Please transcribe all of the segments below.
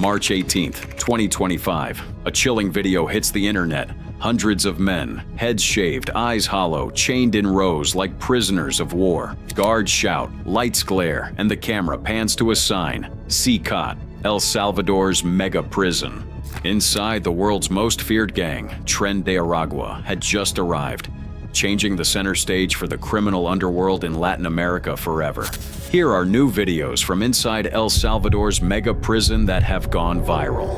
March 18, 2025. A chilling video hits the internet. Hundreds of men, heads shaved, eyes hollow, chained in rows like prisoners of war. Guards shout, lights glare, and the camera pans to a sign, CCOT, El Salvador's mega prison. Inside, the world's most feared gang, Tren de Aragua, had just arrived, changing the center stage for the criminal underworld in Latin America forever. Here are new videos from inside El Salvador's mega prison that have gone viral.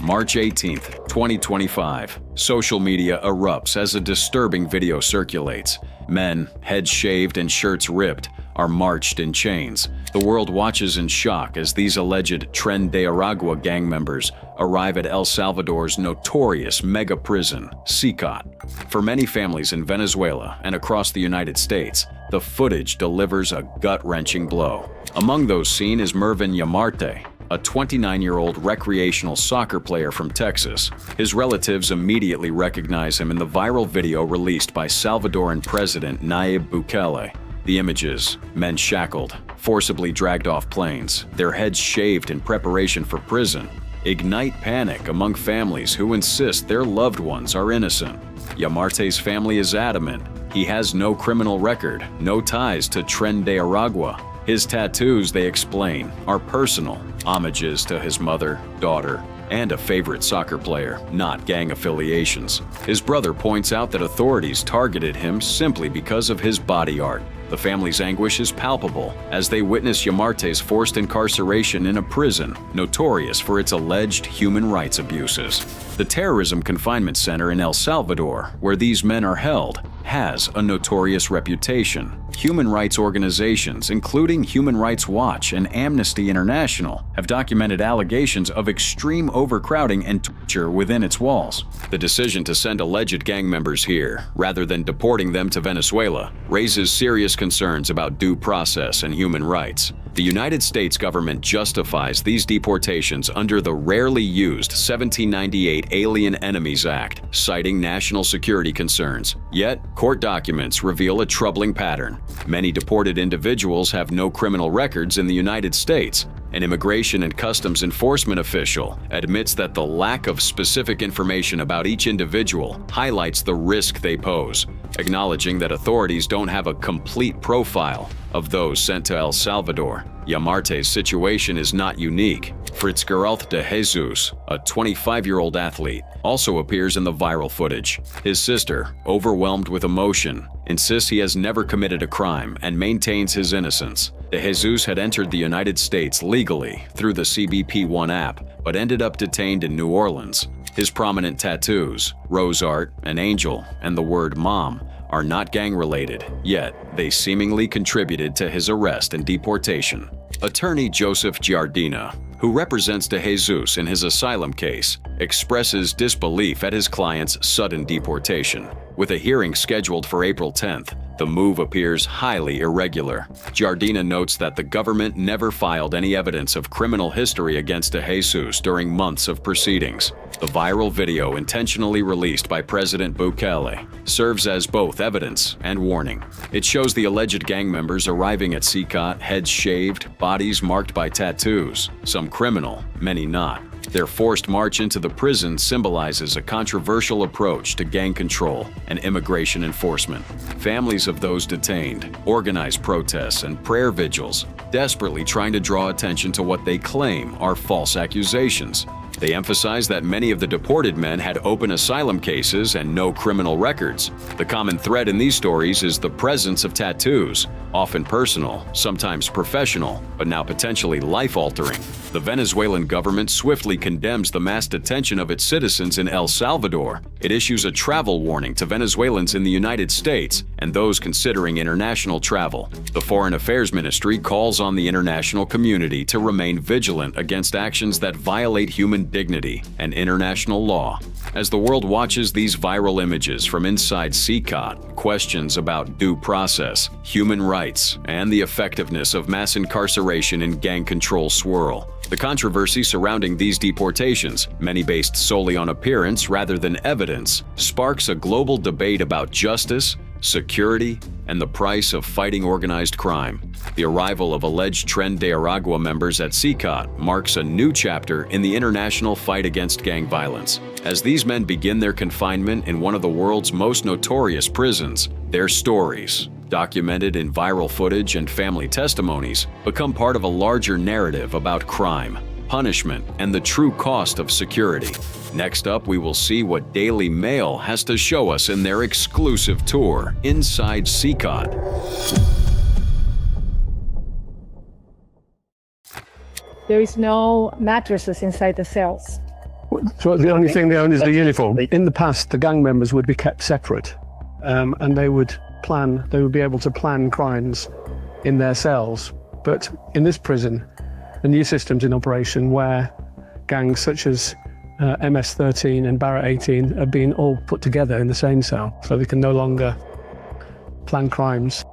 March 18, 2025. Social media erupts as a disturbing video circulates. Men, heads shaved and shirts ripped, are marched in chains. The world watches in shock as these alleged Tren de Aragua gang members arrive at El Salvador's notorious mega prison, CCOT. For many families in Venezuela and across the United States, the footage delivers a gut-wrenching blow. Among those seen is Mervin Yamarte, a 29-year-old recreational soccer player from Texas. His relatives immediately recognize him in the viral video released by Salvadoran President Nayib Bukele. The images: men shackled, forcibly dragged off planes, their heads shaved in preparation for prison, ignite panic among families who insist their loved ones are innocent. Yamarte's family is adamant. He has no criminal record, no ties to Tren de Aragua. His tattoos, they explain, are personal, homages to his mother, daughter, and a favorite soccer player, not gang affiliations. His brother points out that authorities targeted him simply because of his body art. The family's anguish is palpable as they witness Yamarte's forced incarceration in a prison notorious for its alleged human rights abuses. The terrorism confinement center in El Salvador, where these men are held, has a notorious reputation. Human rights organizations, including Human Rights Watch and Amnesty International, have documented allegations of extreme overcrowding and torture within its walls. The decision to send alleged gang members here, rather than deporting them to Venezuela, raises serious concerns about due process and human rights. The United States government justifies these deportations under the rarely used 1798 Alien Enemies Act, citing national security concerns. Yet, court documents reveal a troubling pattern. Many deported individuals have no criminal records in the United States. An immigration and customs enforcement official admits that the lack of specific information about each individual highlights the risk they pose, acknowledging that authorities don't have a complete profile of those sent to El Salvador. Yamarte's situation is not unique. Fritzgerald de Jesus, a 25-year-old athlete, also appears in the viral footage. His sister, overwhelmed with emotion, insists he has never committed a crime and maintains his innocence. De Jesus had entered the United States legally through the CBP One app, but ended up detained in New Orleans. His prominent tattoos, rose art, an angel, and the word mom, are not gang-related, yet they seemingly contributed to his arrest and deportation. Attorney Joseph Giardina, who represents De Jesus in his asylum case, expresses disbelief at his client's sudden deportation. With a hearing scheduled for April 10th, the move appears highly irregular. Giardina notes that the government never filed any evidence of criminal history against De Jesus during months of proceedings. The viral video, intentionally released by President Bukele, serves as both evidence and warning. It shows the alleged gang members arriving at CCOT, heads shaved, bodies marked by tattoos, some criminal, many not. Their forced march into the prison symbolizes a controversial approach to gang control and immigration enforcement. Families of those detained organize protests and prayer vigils, desperately trying to draw attention to what they claim are false accusations. They emphasize that many of the deported men had open asylum cases and no criminal records. The common thread in these stories is the presence of tattoos, often personal, sometimes professional, but now potentially life-altering. The Venezuelan government swiftly condemns the mass detention of its citizens in El Salvador. It issues a travel warning to Venezuelans in the United States and those considering international travel. The Foreign Affairs Ministry calls on the international community to remain vigilant against actions that violate human dignity and international law. As the world watches these viral images from inside CCOT, questions about due process, human rights, and the effectiveness of mass incarceration in gang control swirl. The controversy surrounding these deportations, many based solely on appearance rather than evidence, sparks a global debate about justice, security, and the price of fighting organized crime. The arrival of alleged Tren de Aragua members at CICOT marks a new chapter in the international fight against gang violence. As these men begin their confinement in one of the world's most notorious prisons, their stories, documented in viral footage and family testimonies, become part of a larger narrative about crime, punishment, and the true cost of security. Next up, we will see what Daily Mail has to show us in their exclusive tour inside CICOT. There is no mattresses inside the cells. So the only thing they own is the uniform. In the past, the gang members would be kept separate, and they would be able to plan crimes in their cells. But in this prison, the new system's in operation where gangs such as MS-13 and Barrett 18 are being all put together in the same cell, so they can no longer plan crimes.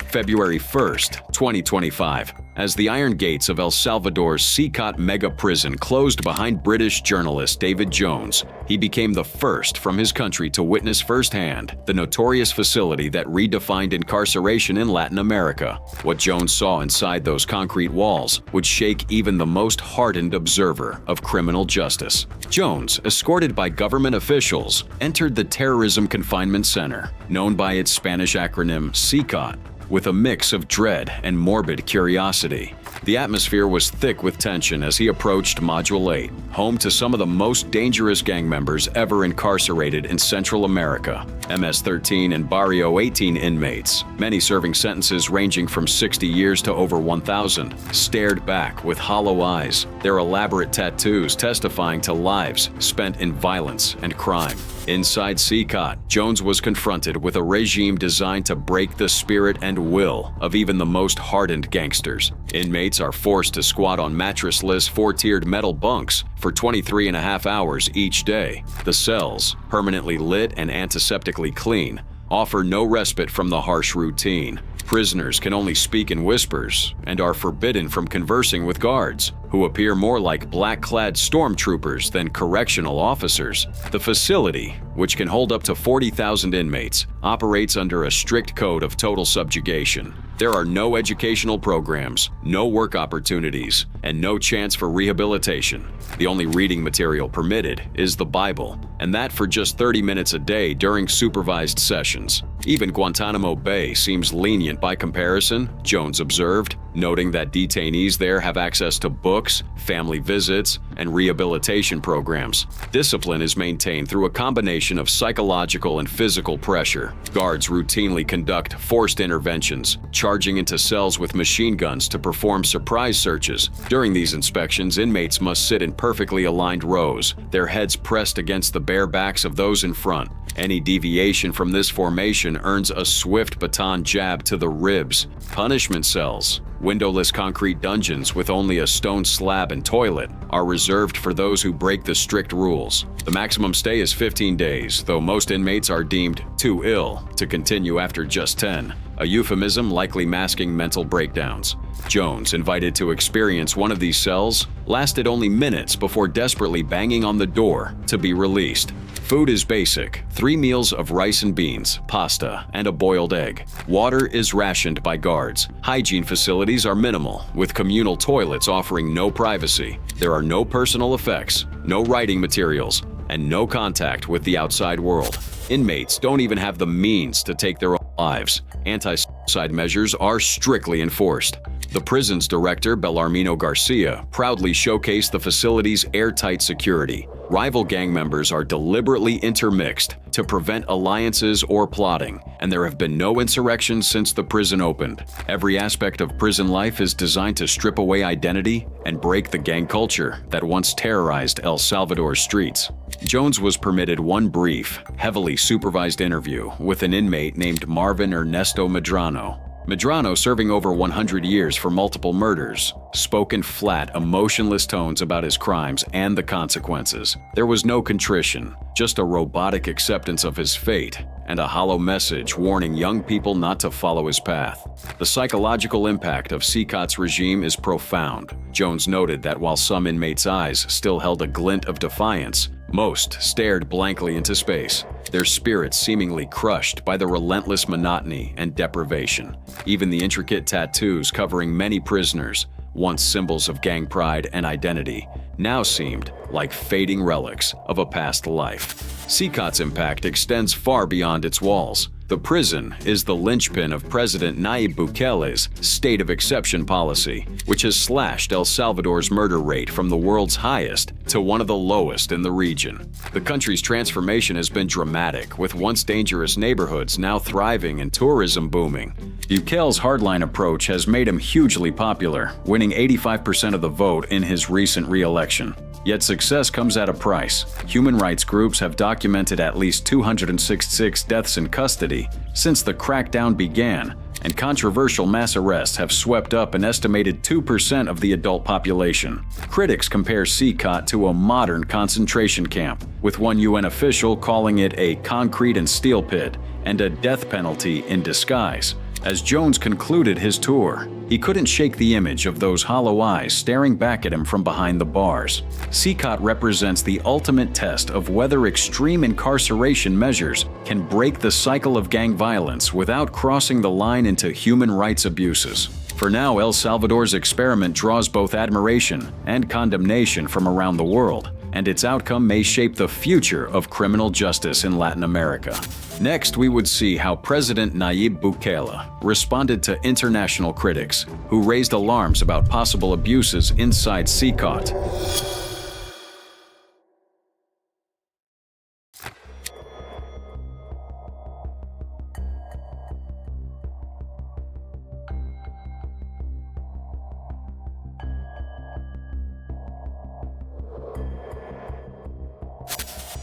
February 1st, 2025. As the iron gates of El Salvador's CICOT mega prison closed behind British journalist David Jones, he became the first from his country to witness firsthand the notorious facility that redefined incarceration in Latin America. What Jones saw inside those concrete walls would shake even the most hardened observer of criminal justice. Jones, escorted by government officials, entered the Terrorism Confinement Center, known by its Spanish acronym CICOT, with a mix of dread and morbid curiosity. The atmosphere was thick with tension as he approached Module 8, home to some of the most dangerous gang members ever incarcerated in Central America. MS-13 and Barrio 18 inmates, many serving sentences ranging from 60 years to over 1,000, stared back with hollow eyes, their elaborate tattoos testifying to lives spent in violence and crime. Inside CICOT, Jones was confronted with a regime designed to break the spirit and will of even the most hardened gangsters. Inmates are forced to squat on mattressless, four-tiered metal bunks for 23.5 hours each day. The cells, permanently lit and antiseptically clean, offer no respite from the harsh routine. Prisoners can only speak in whispers and are forbidden from conversing with guards, who appear more like black-clad stormtroopers than correctional officers. The facility, which can hold up to 40,000 inmates, operates under a strict code of total subjugation. There are no educational programs, no work opportunities, and no chance for rehabilitation. The only reading material permitted is the Bible, and that for just 30 minutes a day during supervised sessions. Even Guantanamo Bay seems lenient by comparison, Jones observed, noting that detainees there have access to books, family visits, and rehabilitation programs. Discipline is maintained through a combination of psychological and physical pressure. Guards routinely conduct forced interventions, charging into cells with machine guns to perform surprise searches. During these inspections, inmates must sit in perfectly aligned rows, their heads pressed against the bare backs of those in front. Any deviation from this formation earns a swift baton jab to the ribs. Punishment cells, windowless concrete dungeons with only a stone slab and toilet, are reserved for those who break the strict rules. The maximum stay is 15 days, though most inmates are deemed too ill to continue after just 10, a euphemism likely masking mental breakdowns. Jones, invited to experience one of these cells, lasted only minutes before desperately banging on the door to be released. Food is basic: 3 meals of rice and beans, pasta, and a boiled egg. Water is rationed by guards. Hygiene facilities are minimal, with communal toilets offering no privacy. There are no personal effects, no writing materials, and no contact with the outside world. Inmates don't even have the means to take their own lives. Anti-suicide measures are strictly enforced. The prison's director, Belarmino Garcia, proudly showcased the facility's airtight security. Rival gang members are deliberately intermixed to prevent alliances or plotting, and there have been no insurrections since the prison opened. Every aspect of prison life is designed to strip away identity and break the gang culture that once terrorized El Salvador's streets. Jones was permitted one brief, heavily supervised interview with an inmate named Marvin Ernesto Medrano. Medrano, serving over 100 years for multiple murders, spoke in flat, emotionless tones about his crimes and the consequences. There was no contrition, just a robotic acceptance of his fate and a hollow message warning young people not to follow his path. The psychological impact of CCOT's regime is profound. Jones noted that while some inmates' eyes still held a glint of defiance, most stared blankly into space, their spirits seemingly crushed by the relentless monotony and deprivation. Even the intricate tattoos covering many prisoners, once symbols of gang pride and identity, now seemed like fading relics of a past life. CCOT's impact extends far beyond its walls. The prison is the linchpin of President Nayib Bukele's state of exception policy, which has slashed El Salvador's murder rate from the world's highest to one of the lowest in the region. The country's transformation has been dramatic, with once dangerous neighborhoods now thriving and tourism booming. Bukele's hardline approach has made him hugely popular, winning 85% of the vote in his recent re-election. Yet success comes at a price. Human rights groups have documented at least 266 deaths in custody since the crackdown began, and controversial mass arrests have swept up an estimated 2% of the adult population. Critics compare CCOT to a modern concentration camp, with one UN official calling it a concrete and steel pit and a death penalty in disguise. As Jones concluded his tour, he couldn't shake the image of those hollow eyes staring back at him from behind the bars. CCOT represents the ultimate test of whether extreme incarceration measures can break the cycle of gang violence without crossing the line into human rights abuses. For now, El Salvador's experiment draws both admiration and condemnation from around the world, and its outcome may shape the future of criminal justice in Latin America. Next, we would see how President Nayib Bukele responded to international critics who raised alarms about possible abuses inside CCOT.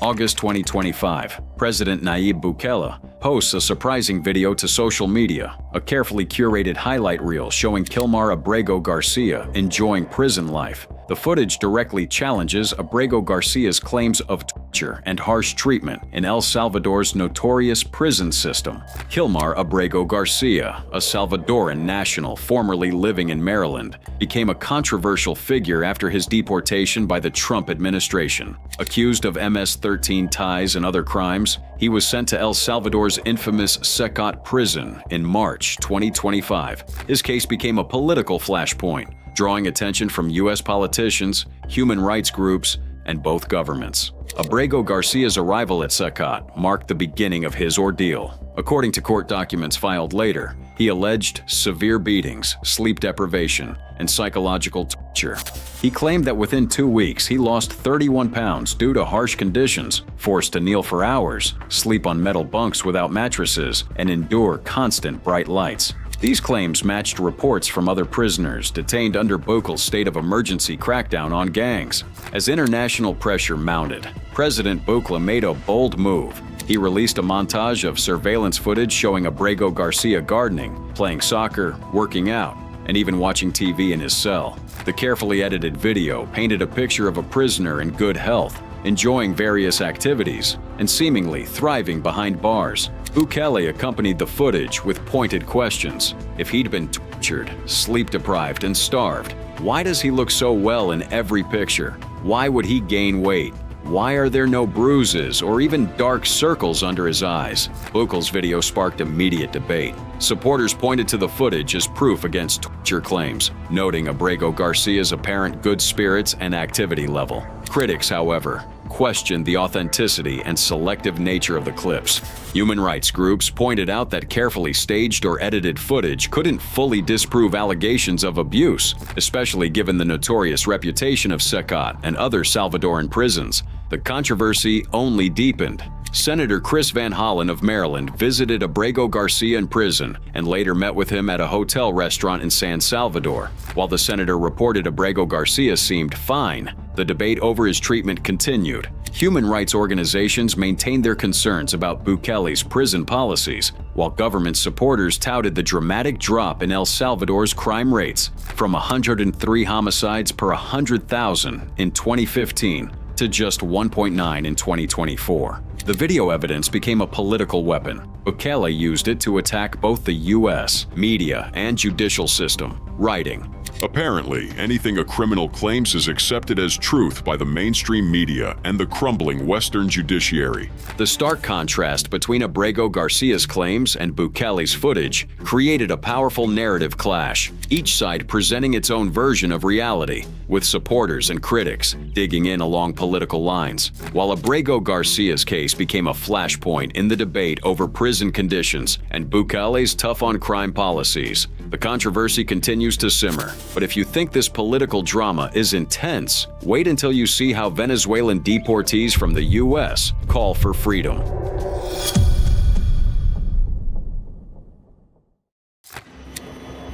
August 2025, President Nayib Bukele posts a surprising video to social media, a carefully curated highlight reel showing Kilmar Abrego Garcia enjoying prison life. The footage directly challenges Abrego Garcia's claims of torture and harsh treatment in El Salvador's notorious prison system. Kilmar Abrego Garcia, a Salvadoran national formerly living in Maryland, became a controversial figure after his deportation by the Trump administration. Accused of MS-13 ties and other crimes, he was sent to El Salvador's infamous CCOT prison in March 2025. His case became a political flashpoint, drawing attention from U.S. politicians, human rights groups, and both governments. Abrego Garcia's arrival at CCOT marked the beginning of his ordeal. According to court documents filed later, he alleged severe beatings, sleep deprivation, and psychological torture. He claimed that within 2 weeks he lost 31 pounds due to harsh conditions, forced to kneel for hours, sleep on metal bunks without mattresses, and endure constant bright lights. These claims matched reports from other prisoners detained under Bukele's state of emergency crackdown on gangs. As international pressure mounted, President Bukele made a bold move. He released a montage of surveillance footage showing Abrego Garcia gardening, playing soccer, working out, and even watching TV in his cell. The carefully edited video painted a picture of a prisoner in good health, enjoying various activities, and seemingly thriving behind bars. Bukele accompanied the footage with pointed questions. If he'd been tortured, sleep-deprived, and starved, why does he look so well in every picture? Why would he gain weight? Why are there no bruises or even dark circles under his eyes? Bukele's video sparked immediate debate. Supporters pointed to the footage as proof against torture claims, noting Abrego Garcia's apparent good spirits and activity level. Critics, however, questioned the authenticity and selective nature of the clips. Human rights groups pointed out that carefully staged or edited footage couldn't fully disprove allegations of abuse, especially given the notorious reputation of CCOT and other Salvadoran prisons. The controversy only deepened. Senator Chris Van Hollen of Maryland visited Abrego Garcia in prison and later met with him at a hotel restaurant in San Salvador. While the senator reported Abrego Garcia seemed fine, the debate over his treatment continued. Human rights organizations maintained their concerns about Bukele's prison policies, while government supporters touted the dramatic drop in El Salvador's crime rates from 103 homicides per 100,000 in 2015 to just 1.9 in 2024. The video evidence became a political weapon. Bukele used it to attack both the U.S. media and judicial system, writing, Apparently, anything a criminal claims is accepted as truth by the mainstream media and the crumbling Western judiciary. The stark contrast between Abrego Garcia's claims and Bukele's footage created a powerful narrative clash, each side presenting its own version of reality, with supporters and critics digging in along political lines. While Abrego Garcia's case became a flashpoint in the debate over prison conditions and Bukele's tough-on-crime policies, the controversy continues to simmer. But if you think this political drama is intense, wait until you see how Venezuelan deportees from the U.S. call for freedom.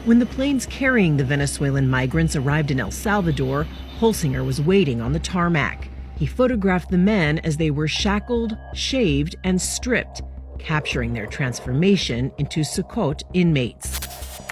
When the planes carrying the Venezuelan migrants arrived in El Salvador, Holsinger was waiting on the tarmac. He photographed the men as they were shackled, shaved, and stripped, capturing their transformation into Sukkot inmates.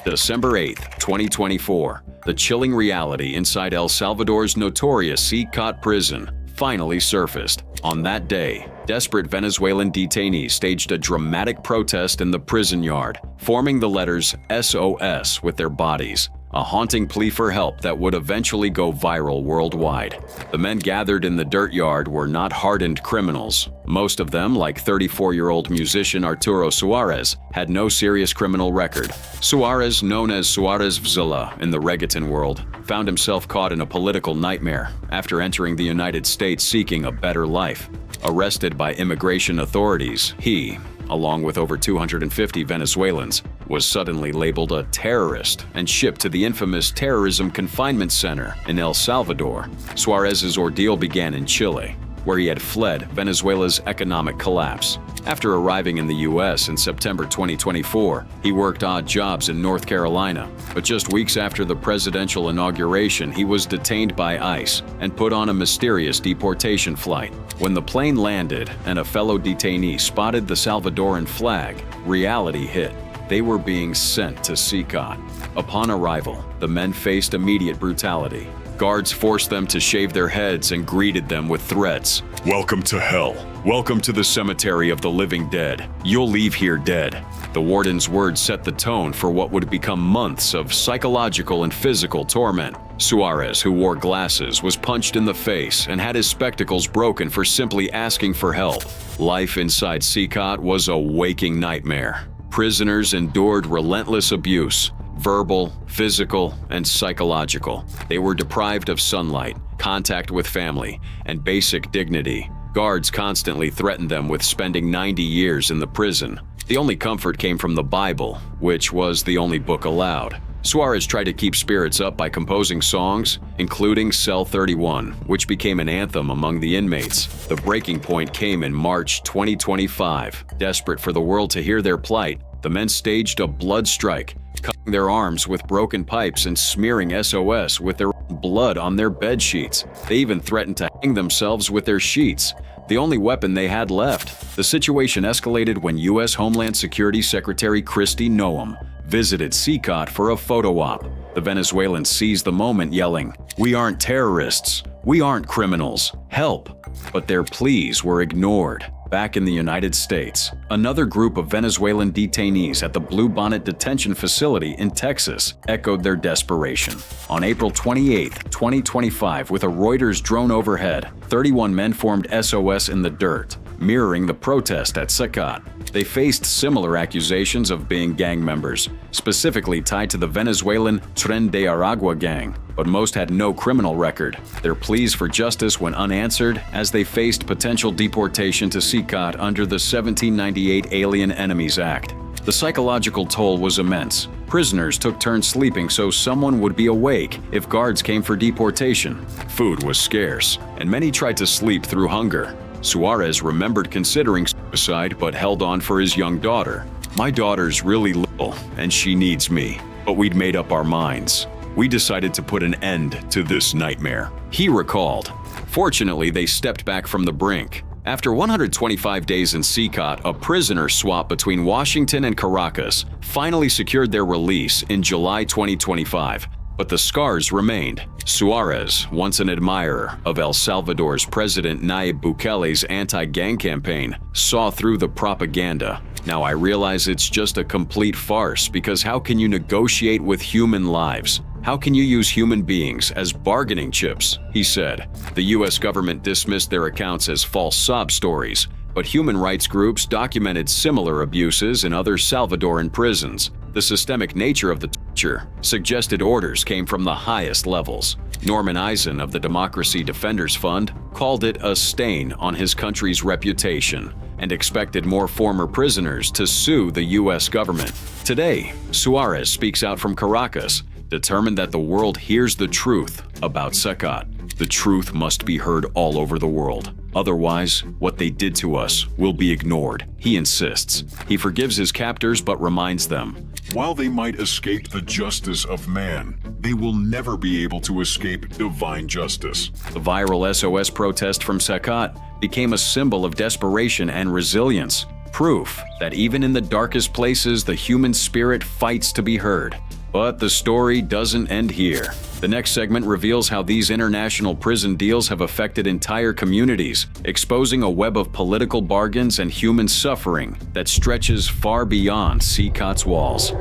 December 8, 2024. The chilling reality inside El Salvador's notorious Sukkot prison finally surfaced. On that day, desperate Venezuelan detainees staged a dramatic protest in the prison yard, forming the letters SOS with their bodies, a haunting plea for help that would eventually go viral worldwide. The men gathered in the dirt yard were not hardened criminals. Most of them, like 34-year-old musician Arturo Suarez, had no serious criminal record. Suarez, known as Suarez Vzala in the reggaeton world, found himself caught in a political nightmare after entering the United States seeking a better life. Arrested by immigration authorities, he, along with over 250 Venezuelans, was suddenly labeled a terrorist and shipped to the infamous terrorism confinement center in El Salvador. Suarez's ordeal began in Chile, where he had fled Venezuela's economic collapse. After arriving in the U.S. in September 2024, he worked odd jobs in North Carolina. But just weeks after the presidential inauguration, he was detained by ICE and put on a mysterious deportation flight. When the plane landed and a fellow detainee spotted the Salvadoran flag, reality hit. They were being sent to Sukkot. Upon arrival, the men faced immediate brutality. Guards forced them to shave their heads and greeted them with threats. Welcome to hell. Welcome to the cemetery of the living dead. You'll leave here dead. The warden's words set the tone for what would become months of psychological and physical torment. Suarez, who wore glasses, was punched in the face and had his spectacles broken for simply asking for help. Life inside Sukkot was a waking nightmare. Prisoners endured relentless abuse, verbal, physical, and psychological. They were deprived of sunlight, contact with family, and basic dignity. Guards constantly threatened them with spending 90 years in the prison. The only comfort came from the Bible, which was the only book allowed. Suarez tried to keep spirits up by composing songs, including Cell 31, which became an anthem among the inmates. The breaking point came in March 2025. Desperate for the world to hear their plight, the men staged a blood strike, cutting their arms with broken pipes and smearing SOS with their blood on their bed sheets. They even threatened to hang themselves with their sheets, the only weapon they had left. The situation escalated when U.S. Homeland Security Secretary Kristi Noem visited Sukkot for a photo op. The Venezuelans seized the moment, yelling, "We aren't terrorists. We aren't criminals. Help!" But their pleas were ignored. Back in the United States, another group of Venezuelan detainees at the Bluebonnet Detention Facility in Texas echoed their desperation. On April 28, 2025, with a Reuters drone overhead, 31 men formed SOS in the dirt, mirroring the protest at Sukkot. They faced similar accusations of being gang members, specifically tied to the Venezuelan Tren de Aragua gang, but most had no criminal record. Their pleas for justice went unanswered as they faced potential deportation to Sukkot under the 1798 Alien Enemies Act. The psychological toll was immense. Prisoners took turns sleeping so someone would be awake if guards came for deportation. Food was scarce, and many tried to sleep through hunger. Suarez remembered considering suicide but held on for his young daughter. "My daughter's really little, and she needs me, but we'd made up our minds. We decided to put an end to this nightmare," he recalled. Fortunately, they stepped back from the brink. After 125 days in Sukkot, a prisoner swap between Washington and Caracas finally secured their release in July 2025. but the scars remained. Suarez, once an admirer of El Salvador's President Nayib Bukele's anti-gang campaign, saw through the propaganda. Now I realize it's just a complete farce, because how can you negotiate with human lives? How can you use human beings as bargaining chips? He said. The U.S. government dismissed their accounts as false sob stories, but human rights groups documented similar abuses in other Salvadoran prisons. The systemic nature of the torture suggested orders came from the highest levels. Norman Eisen of the Democracy Defenders Fund called it a stain on his country's reputation and expected more former prisoners to sue the U.S. government. Today, Suarez speaks out from Caracas, determined that the world hears the truth about Sekat. The truth must be heard all over the world. Otherwise, what they did to us will be ignored, he insists. He forgives his captors but reminds them, while they might escape the justice of man, they will never be able to escape divine justice. The viral SOS protest from Sekat became a symbol of desperation and resilience, proof that even in the darkest places, the human spirit fights to be heard. But the story doesn't end here. The next segment reveals how these international prison deals have affected entire communities, exposing a web of political bargains and human suffering that stretches far beyond Sekat's walls.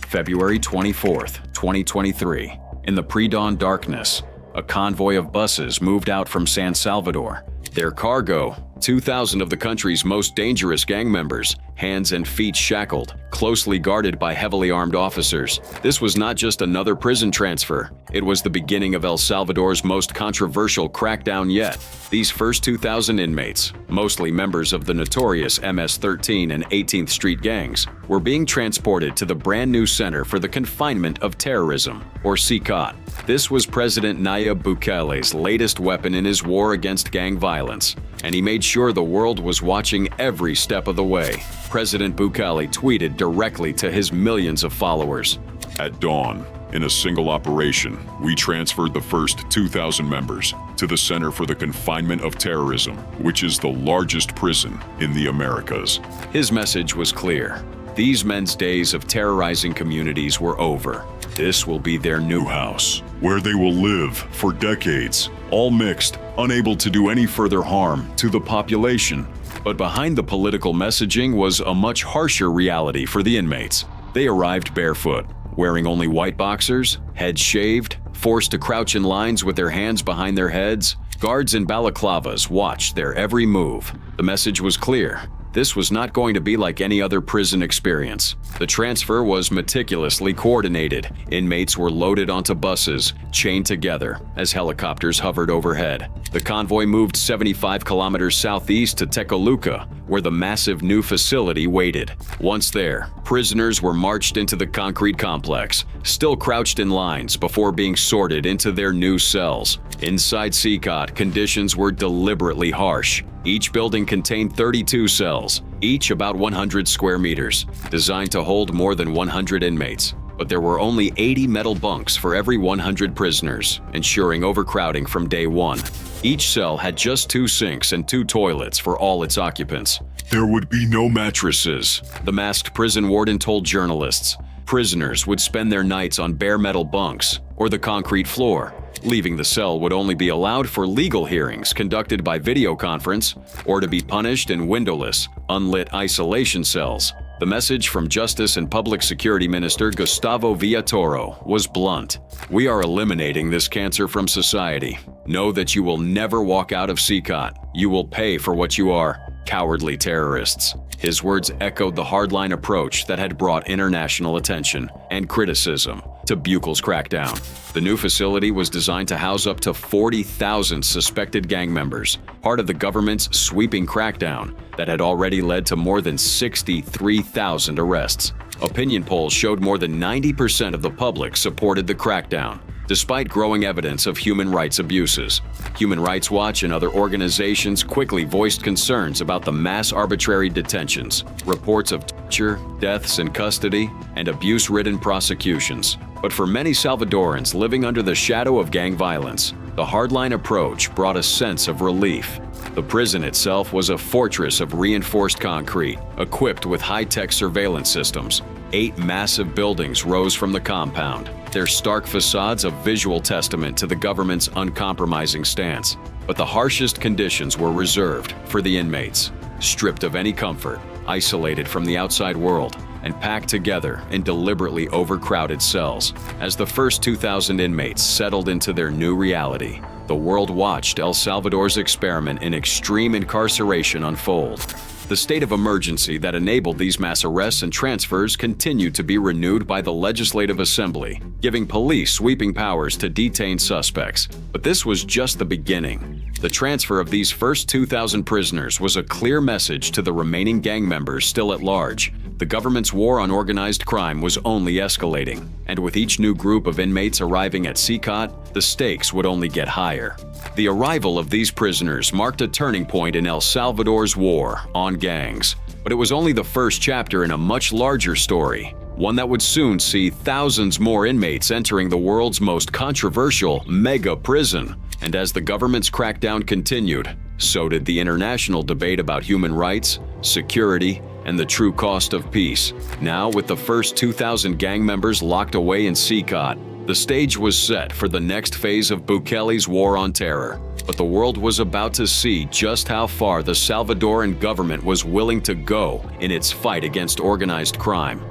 February 24th, 2023. In the pre-dawn darkness, a convoy of buses moved out from San Salvador. Their cargo, 2,000 of the country's most dangerous gang members, hands and feet shackled, closely guarded by heavily armed officers. This was not just another prison transfer. It was the beginning of El Salvador's most controversial crackdown yet. These first 2,000 inmates, mostly members of the notorious MS-13 and 18th Street gangs, were being transported to the brand new Center for the Confinement of Terrorism, or CCOT. This was President Nayib Bukele's latest weapon in his war against gang violence, and he made sure the world was watching every step of the way. President Bukele tweeted directly to his millions of followers. At dawn, in a single operation, we transferred the first 2,000 members to the Center for the Confinement of Terrorism, which is the largest prison in the Americas. His message was clear. These men's days of terrorizing communities were over. This will be their new house, where they will live for decades, all mixed, unable to do any further harm to the population. But behind the political messaging was a much harsher reality for the inmates. They arrived barefoot, wearing only white boxers, heads shaved, forced to crouch in lines with their hands behind their heads. Guards in balaclavas watched their every move. The message was clear. This was not going to be like any other prison experience. The transfer was meticulously coordinated. Inmates were loaded onto buses, chained together as helicopters hovered overhead. The convoy moved 75 kilometers southeast to Tecoluca, where the massive new facility waited. Once there, prisoners were marched into the concrete complex, still crouched in lines before being sorted into their new cells. Inside CCOT, conditions were deliberately harsh. Each building contained 32 cells, each about 100 square meters, designed to hold more than 100 inmates. But there were only 80 metal bunks for every 100 prisoners, ensuring overcrowding from day one. Each cell had just 2 sinks and 2 toilets for all its occupants. There would be no mattresses, the masked prison warden told journalists. Prisoners would spend their nights on bare metal bunks or the concrete floor. Leaving the cell would only be allowed for legal hearings conducted by video conference or to be punished in windowless, unlit isolation cells. The message from Justice and Public Security Minister Gustavo Villatoro was blunt. We are eliminating this cancer from society. Know that you will never walk out of CCOT. You will pay for what you are, cowardly terrorists. His words echoed the hardline approach that had brought international attention and criticism to Bukele's crackdown. The new facility was designed to house up to 40,000 suspected gang members, part of the government's sweeping crackdown that had already led to more than 63,000 arrests. Opinion polls showed more than 90% of the public supported the crackdown, despite growing evidence of human rights abuses. Human Rights Watch and other organizations quickly voiced concerns about the mass arbitrary detentions, reports of torture, deaths in custody, and abuse-ridden prosecutions. But for many Salvadorans living under the shadow of gang violence, the hardline approach brought a sense of relief. The prison itself was a fortress of reinforced concrete, equipped with high-tech surveillance systems. 8 massive buildings rose from the compound, their stark facades a visual testament to the government's uncompromising stance. But the harshest conditions were reserved for the inmates, stripped of any comfort, isolated from the outside world, and packed together in deliberately overcrowded cells. As the first 2,000 inmates settled into their new reality, the world watched El Salvador's experiment in extreme incarceration unfold. The state of emergency that enabled these mass arrests and transfers continued to be renewed by the Legislative Assembly, giving police sweeping powers to detain suspects. But this was just the beginning. The transfer of these first 2,000 prisoners was a clear message to the remaining gang members still at large. The government's war on organized crime was only escalating, and with each new group of inmates arriving at CCOT, the stakes would only get higher. The arrival of these prisoners marked a turning point in El Salvador's war on gangs, but it was only the first chapter in a much larger story, one that would soon see thousands more inmates entering the world's most controversial mega prison. And as the government's crackdown continued, so did the international debate about human rights, security, and the true cost of peace. Now, with the first 2,000 gang members locked away in CCOT, the stage was set for the next phase of Bukele's war on terror. But the world was about to see just how far the Salvadoran government was willing to go in its fight against organized crime.